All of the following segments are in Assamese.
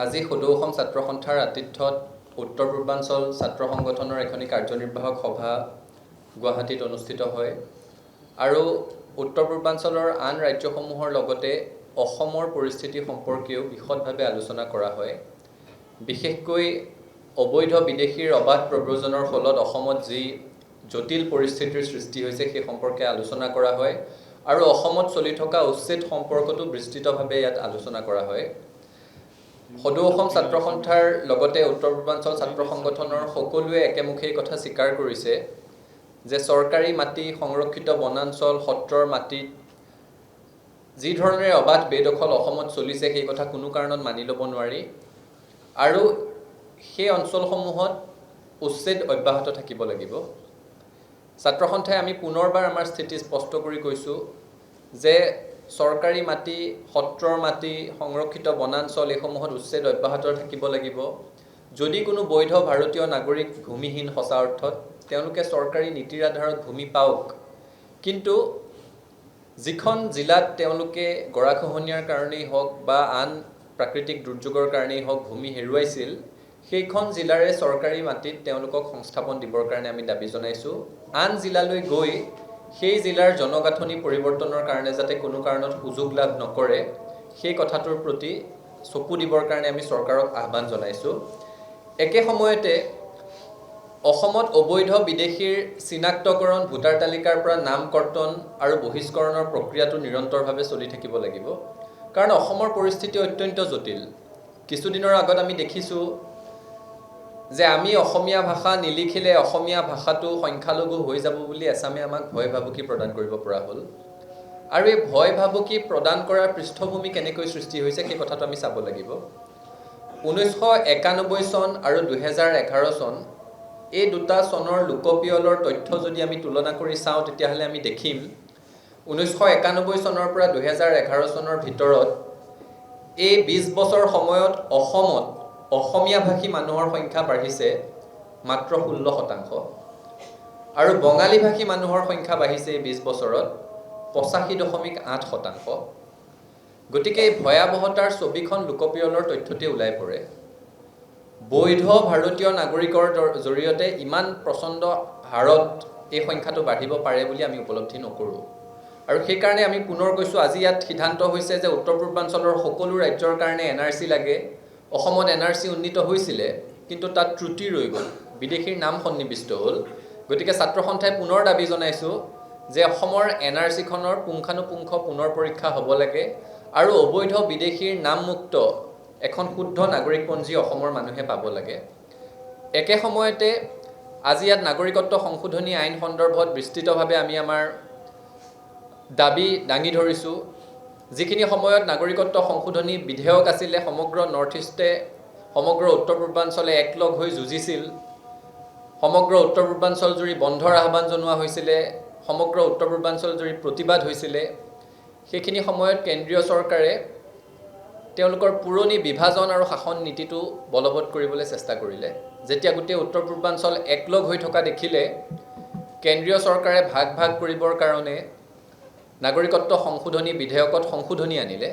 আজি সদৌ অসম ছাত্ৰ সন্থাৰ আতিথ্যত উত্তৰ পূৰ্বাঞ্চল ছাত্ৰ সংগঠনৰ এখনি কাৰ্যনিৰ্বাহক সভা গুৱাহাটীত অনুষ্ঠিত হয় আৰু উত্তৰ পূৰ্বাঞ্চলৰ আন ৰাজ্যসমূহৰ লগতে অসমৰ পৰিস্থিতি সম্পৰ্কেও বিশদভাৱে আলোচনা কৰা হয়। বিশেষকৈ অবৈধ বিদেশীৰ অবাধ প্ৰব্ৰজনৰ ফলত অসমত যি জটিল পৰিস্থিতিৰ সৃষ্টি হৈছে সেই সম্পৰ্কে আলোচনা কৰা হয় আৰু অসমত চলি থকা উচ্ছেদ সম্পৰ্কতো বিস্তৃতভাৱে ইয়াত আলোচনা কৰা হয়। সদৌ অসম ছাত্ৰ সন্থাৰ লগতে উত্তৰ পূৰ্বাঞ্চল ছাত্ৰ সংগঠনৰ সকলোৱে একেমুখে কথা স্বীকাৰ কৰিছে যে চৰকাৰী মাটি, সংৰক্ষিত বনাঞ্চল, সত্ৰৰ মাটিত যি ধৰণে অবাধ বেদখল অসমত চলিছে সেই কথা কোনো কাৰণত মানি ল'ব নোৱাৰি আৰু সেই অঞ্চলসমূহত উচ্ছেদ অব্যাহত থাকিব লাগিব। ছাত্ৰ সন্থাই আমি পুনৰবাৰ আমাৰ স্থিতি স্পষ্ট কৰি কৈছোঁ যে চৰকাৰী মাটি, সত্ৰৰ মাটি, সংৰক্ষিত বনাঞ্চল এইসমূহত উচ্ছেদ অব্যাহত থাকিব লাগিব। যদি কোনো বৈধ ভাৰতীয় নাগৰিক ভূমিহীন সঁচা অৰ্থত তেওঁলোকে চৰকাৰী নীতিৰ আধাৰত ভূমি পাওক, কিন্তু যিখন জিলাত তেওঁলোকে গৰাখহনীয়াৰ কাৰণেই হওক বা আন প্ৰাকৃতিক দুৰ্যোগৰ কাৰণেই হওক ভূমি হেৰুৱাইছিল, সেইখন জিলাৰে চৰকাৰী মাটিত তেওঁলোকক সংস্থাপন দিবৰ কাৰণে আমি দাবী জনাইছোঁ। আন জিলালৈ গৈ সেই জিলাৰ জনগাঁথনি পৰিৱৰ্তনৰ কাৰণে যাতে কোনো কাৰণত সুযোগ লাভ নকৰে সেই কথাটোৰ প্ৰতি চকু দিবৰ কাৰণে আমি চৰকাৰক আহ্বান জনাইছোঁ। একে সময়তে অসমত অবৈধ বিদেশীৰ চিনাক্তকৰণ, ভোটাৰ তালিকাৰ পৰা নাম কৰ্তন আৰু বহিষ্কৰণৰ প্ৰক্ৰিয়াটো নিৰন্তৰভাৱে চলি থাকিব লাগিব, কাৰণ অসমৰ পৰিস্থিতি অত্যন্ত জটিল। কিছুদিনৰ আগত আমি দেখিছোঁ যে আমি অসমীয়া ভাষা নিলিখিলে অসমীয়া ভাষাটো সংখ্যালঘু হৈ যাব বুলি এছামে আমাক ভয় ভাবুকি প্ৰদান কৰিব পৰা হ'ল। আৰু এই ভয় ভাবুকি প্ৰদান কৰাৰ পৃষ্ঠভূমি কেনেকৈ সৃষ্টি হৈছে সেই কথাটো আমি চাব লাগিব। 1991 চন আৰু 2011 চন এই দুটা চনৰ লোকপিয়লৰ তথ্য যদি আমি তুলনা কৰি চাওঁ তেতিয়াহ'লে আমি দেখিম 1991 চনৰ পৰা 2011 চনৰ ভিতৰত এই 20 বছৰ সময়ত অসমত অসমীয়াভাষী মানুহৰ সংখ্যা বাঢ়িছে মাত্ৰ 16% আৰু বঙালীভাষী মানুহৰ সংখ্যা বাঢ়িছে এই 20 বছৰত 85.8%। গতিকে এই ভয়াৱহতাৰ ছবিখন লোকপিয়লৰ তথ্যতে ওলাই পৰে। বৈধ ভাৰতীয় নাগৰিকৰ জৰিয়তে ইমান প্ৰচণ্ড হাৰত এই সংখ্যাটো বাঢ়িব পাৰে বুলি আমি উপলব্ধি নকৰোঁ। আৰু সেইকাৰণে আমি পুনৰ কৈছোঁ, আজি ইয়াত সিদ্ধান্ত হৈছে যে উত্তৰ পূৰ্বাঞ্চলৰ সকলো ৰাজ্যৰ কাৰণে NRC লাগে। অসমত NRC উন্নীত হৈছিলে, কিন্তু তাত ত্ৰুটি ৰৈ গ'ল, বিদেশীৰ নাম সন্নিৱিষ্ট হ'ল। গতিকে ছাত্ৰ সন্থাই পুনৰ দাবী জনাইছোঁ যে অসমৰ NRCখনৰ পুংখানুপুংখ পুনৰ পৰীক্ষা হ'ব লাগে আৰু অবৈধ বিদেশীৰ নামমুক্ত এখন শুদ্ধ নাগৰিকপঞ্জী অসমৰ মানুহে পাব লাগে। একে সময়তে আজি ইয়াত নাগৰিকত্ব সংশোধনী আইন সন্দৰ্ভত বিস্তৃতভাৱে আমি আমাৰ দাবী দাঙি ধৰিছোঁ। যিখিনি সময়ত নাগৰিকত্ব সংশোধনী বিধেয়ক আছিলে, সমগ্ৰ নৰ্থ ইষ্টে, সমগ্ৰ উত্তৰ পূৰ্বাঞ্চলে একলগ হৈ যুঁজিছিল, সমগ্ৰ উত্তৰ পূৰ্বাঞ্চল জুৰি বন্ধৰ আহ্বান জনোৱা হৈছিলে, সমগ্ৰ উত্তৰ পূৰ্বাঞ্চল জুৰি প্ৰতিবাদ হৈছিলে, সেইখিনি সময়ত কেন্দ্ৰীয় চৰকাৰে তেওঁলোকৰ পুৰণি বিভাজন আৰু শাসন নীতিটো বলবৎ কৰিবলৈ চেষ্টা কৰিলে। যেতিয়া গোটেই উত্তৰ পূৰ্বাঞ্চল একলগ হৈ থকা দেখিলে, কেন্দ্ৰীয় চৰকাৰে ভাগ ভাগ কৰিবৰ কাৰণে নাগৰিকত্ব সংশোধনী বিধেয়কত সংশোধনী আনিলে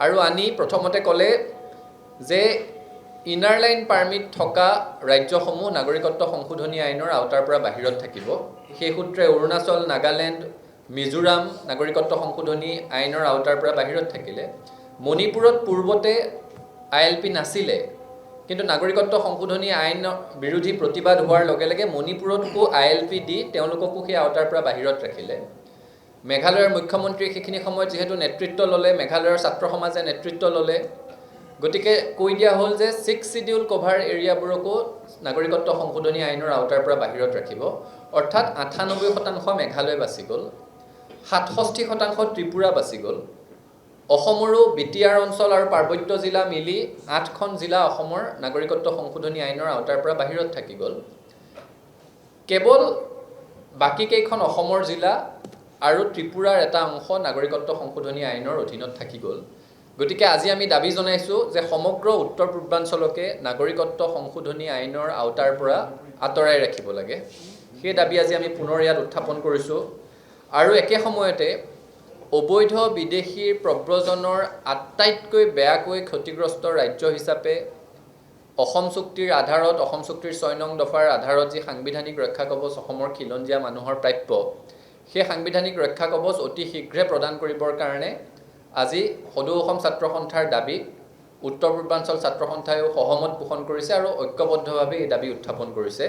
আৰু আনি প্ৰথমতে ক'লে যে ইনাৰ লাইন পাৰ্মিট থকা ৰাজ্যসমূহ নাগৰিকত্ব সংশোধনী আইনৰ আওতাৰ পৰা বাহিৰত থাকিব। সেই সূত্ৰে অৰুণাচল, নাগালেণ্ড, মিজোৰাম নাগৰিকত্ব সংশোধনী আইনৰ আওতাৰ পৰা বাহিৰত থাকিলে। মণিপুৰত পূৰ্বতে ILP নাছিলে, কিন্তু নাগৰিকত্ব সংশোধনী আইন বিৰোধী প্ৰতিবাদ হোৱাৰ লগে লগে মণিপুৰতকো ILP দি তেওঁলোককো সেই আওতাৰ পৰা বাহিৰত ৰাখিলে। মেঘালয়ৰ মুখ্যমন্ত্ৰীয়ে সেইখিনি সময়ত যিহেতু নেতৃত্ব ল'লে, মেঘালয়ৰ ছাত্ৰ সমাজে নেতৃত্ব ল'লে, গতিকে কৈ দিয়া হ'ল যে 6 শিডিউল কভাৰ এৰিয়াবোৰকো নাগৰিকত্ব সংশোধনী আইনৰ আওতাৰ পৰা বাহিৰত ৰাখিব। অৰ্থাৎ 98% মেঘালয় বাচি গ'ল, 67% ত্ৰিপুৰা বাচি গ'ল। অসমৰো BTR অঞ্চল আৰু পাৰ্বত্য জিলা মিলি 8খন জিলা অসমৰ নাগৰিকত্ব সংশোধনী আইনৰ আওতাৰ পৰা বাহিৰত থাকি গ'ল। কেৱল বাকীকেইখন অসমৰ জিলা আৰু ত্ৰিপুৰাৰ এটা অংশ নাগৰিকত্ব সংশোধনী আইনৰ অধীনত থাকি গ'ল। গতিকে আজি আমি দাবী জনাইছোঁ যে সমগ্ৰ উত্তৰ পূৰ্বাঞ্চলকে নাগৰিকত্ব সংশোধনী আইনৰ আওতাৰ পৰা আঁতৰাই ৰাখিব লাগে। সেই দাবী আজি আমি পুনৰ ইয়াত উত্থাপন কৰিছোঁ। আৰু একে সময়তে অবৈধ বিদেশীৰ প্ৰব্ৰজনৰ আটাইতকৈ বেয়াকৈ ক্ষতিগ্ৰস্ত ৰাজ্য হিচাপে অসম চুক্তিৰ আধাৰত, অসম চুক্তিৰ 6 নং দফাৰ আধাৰত যি সাংবিধানিক ৰক্ষা কৱচ অসমৰ খিলঞ্জীয়া মানুহৰ প্ৰাপ্য, সেই সাংবিধানিক ৰক্ষা কৱচ অতি শীঘ্ৰে প্ৰদান কৰিবৰ কাৰণে আজি সদৌ অসম ছাত্ৰ সন্থাৰ দাবীক উত্তৰ পূৰ্বাঞ্চল ছাত্ৰ সন্থায়ো সহমত পোষণ কৰিছে আৰু ঐক্যবদ্ধভাৱে এই দাবী উত্থাপন কৰিছে।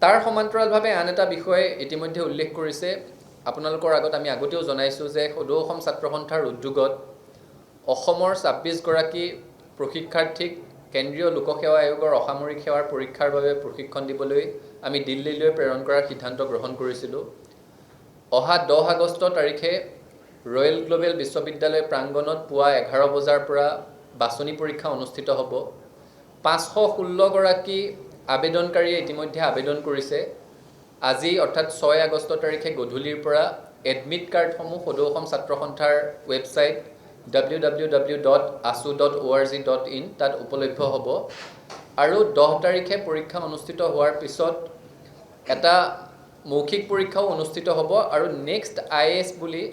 তাৰ সমান্তৰালভাৱে আন এটা বিষয় ইতিমধ্যে উল্লেখ কৰিছে, আপোনালোকৰ আগত আমি আগতেও জনাইছোঁ যে সদৌ অসম ছাত্ৰ সন্থাৰ উদ্যোগত অসমৰ 26 গৰাকী প্ৰশিক্ষাৰ্থীক কেন্দ্ৰীয় লোকসেৱা আয়োগৰ অসামৰিক সেৱাৰ পৰীক্ষাৰ বাবে প্ৰশিক্ষণ দিবলৈ আমি দিল্লীলৈ প্ৰেৰণ কৰাৰ সিদ্ধান্ত গ্ৰহণ কৰিছিলোঁ। অহা 10 আগষ্ট তাৰিখে ৰয়েল গ্লোবেল বিশ্ববিদ্যালয় প্ৰাংগণত পুৱা 11 বজাৰ পৰা বাছনি পৰীক্ষা অনুষ্ঠিত হ'ব। 516 গৰাকী আবেদনকাৰীয়ে ইতিমধ্যে আবেদন কৰিছে। আজি অৰ্থাৎ 6 আগষ্ট তাৰিখে গধূলিৰ পৰা এডমিট কাৰ্ডসমূহ সদৌ অসম ছাত্ৰ সন্থাৰ ৱেবছাইট www.asu.org.in তাত উপলব্ধ হ'ব আৰু 10 তাৰিখে পৰীক্ষা অনুষ্ঠিত হোৱাৰ পিছত এটা মৌখিক পৰীক্ষাও অনুষ্ঠিত হ'ব আৰু নেক্সট IAS বুলি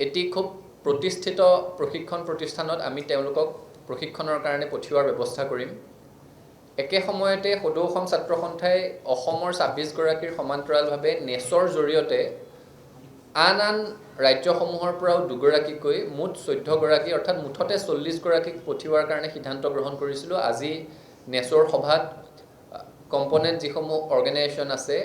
এটি খুব প্ৰতিষ্ঠিত প্ৰশিক্ষণ প্ৰতিষ্ঠানত আমি তেওঁলোকক প্ৰশিক্ষণৰ কাৰণে পঠিওৱাৰ ব্যৱস্থা কৰিম। একে সময়তে সদৌ অসম ছাত্ৰ সন্থাই অসমৰ 26 গৰাকীৰ সমান্তৰালভাৱে নেছৰ জৰিয়তে আন ৰাজ্যসমূহৰ পৰাও 2 গৰাকীকৈ মুঠ 14 গৰাকী অৰ্থাৎ মুঠতে 40 গৰাকীক পঠিওৱাৰ কাৰণে সিদ্ধান্ত গ্ৰহণ কৰিছিলোঁ। আজি নেছৰ সভাত কম্পনেণ্ট যিসমূহ অৰ্গেনাইজেশ্যন আছে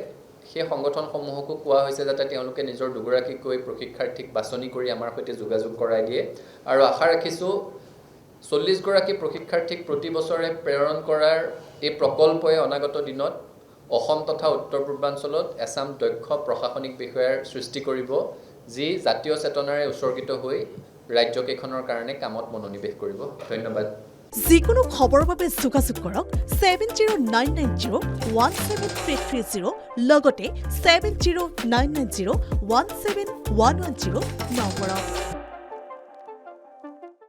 সেই সংগঠনসমূহকো কোৱা হৈছে যাতে তেওঁলোকে নিজৰ 2 গৰাকীকৈ প্ৰশিক্ষাৰ্থীক বাছনি কৰি আমাৰ সৈতে যোগাযোগ কৰাই দিয়ে আৰু আশা ৰাখিছোঁ 40 গৰাকী প্ৰশিক্ষাৰ্থীক প্ৰতি বছৰে প্ৰেৰণ কৰাৰ এই প্ৰকল্পই অনাগত দিনত অসম তথা উত্তৰ পূৰ্বাঞ্চলত এছাম দক্ষ প্ৰশাসনিক বিষয়াৰ সৃষ্টি কৰিব, যি জাতীয় চেতনাৰে উৎসৰ্গিত হৈ ৰাজ্যকেইখনৰ কাৰণে কামত মনোনিৱেশ কৰিব। ধন্যবাদ। যিকোনো খবৰৰ বাবে যোগাযোগ কৰক 7099017330 লগতে 7099017110 নম্বৰত।